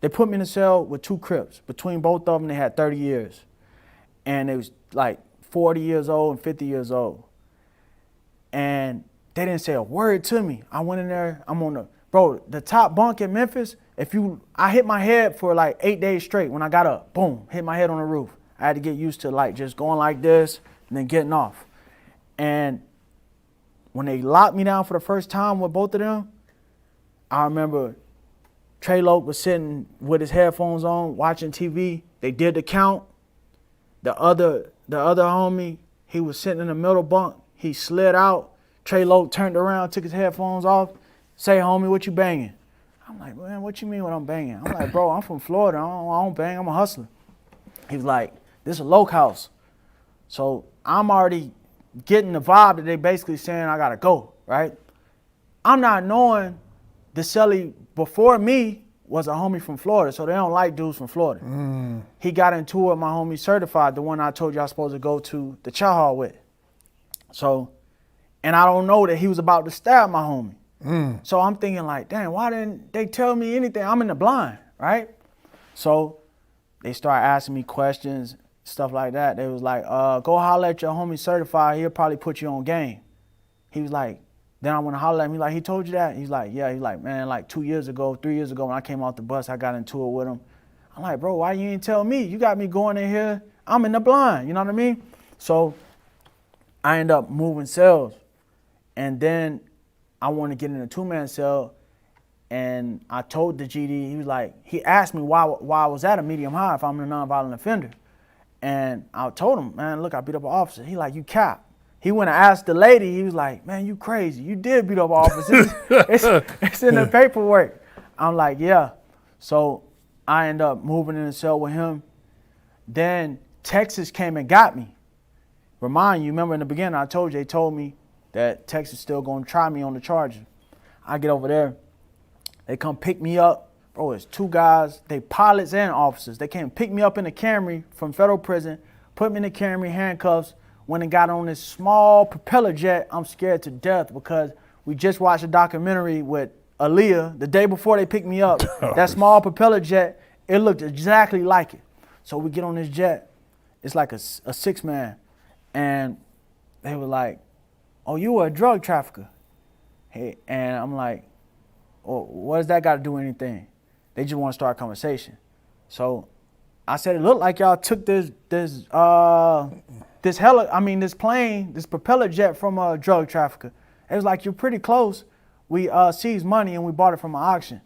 They put me in a cell with 2 Crips. Between both of them, they had 30 years. And it was like 40 years old and 50 years old. And they didn't say a word to me. I went in there, the top bunk in Memphis, I hit my head for like 8 days straight. When I got up, boom, hit my head on the roof. I had to get used to like just going like this and then getting off. And when they locked me down for the first time with both of them, I remember Trey Loke was sitting with his headphones on, watching TV. They did the count. The other homie, he was sitting in the middle bunk. He slid out. Trey Loke turned around, took his headphones off. Say, homie, what you banging? I'm like, man, what you mean what I'm banging? I'm like, bro, I'm from Florida. I don't bang. I'm a hustler. He was like, this is a Loke house. So I'm already getting the vibe that they basically saying I got to go, right? I'm not knowing the celly before me was a homie from Florida, so they don't like dudes from Florida. He got into it with my homie Certified, the one I told you I was supposed to go to the chow hall with. So, and I don't know that he was about to stab my homie. So I'm thinking like, damn, why didn't they tell me anything? I'm in the blind, right? So they start asking me questions, stuff like that. They was like, go holler at your homie Certified, he'll probably put you on game. He was like, then I want to holler at him. He's like, he told you that? He's like, yeah. He's like, man, like 3 years ago, when I came off the bus, I got into it with him. I'm like, bro, why you ain't tell me? You got me going in here. I'm in the blind, you know what I mean? So I end up moving cells. And then I want to get in a 2-man cell. And I told the GD, he was like, he asked me why I was at a medium high if I'm a nonviolent offender. And I told him, man, look, I beat up an officer. He like, you cap. He went and asked the lady, he was like, man, you crazy. You did beat up an officer. It's in the paperwork. I'm like, yeah. So I end up moving in the cell with him. Then Texas came and got me. Remind you, remember in the beginning I told you, they told me that Texas still gonna try me on the charges. I get over there. They come pick me up. Bro, it's 2 guys. They pilots and officers. They came pick me up in the Camry from federal prison, put me in the Camry, handcuffs, went and got on this small propeller jet. I'm scared to death because we just watched a documentary with Aaliyah the day before they picked me up. That small propeller jet, it looked exactly like it. So we get on this jet. It's like a 6-man. And they were like, oh, you were a drug trafficker. Hey, and I'm like, oh, what does that got to do with anything? They just want to start a conversation. So I said, it looked like y'all took this plane, this propeller jet from a drug trafficker. It was like, you're pretty close. We seized money and we bought it from an auction.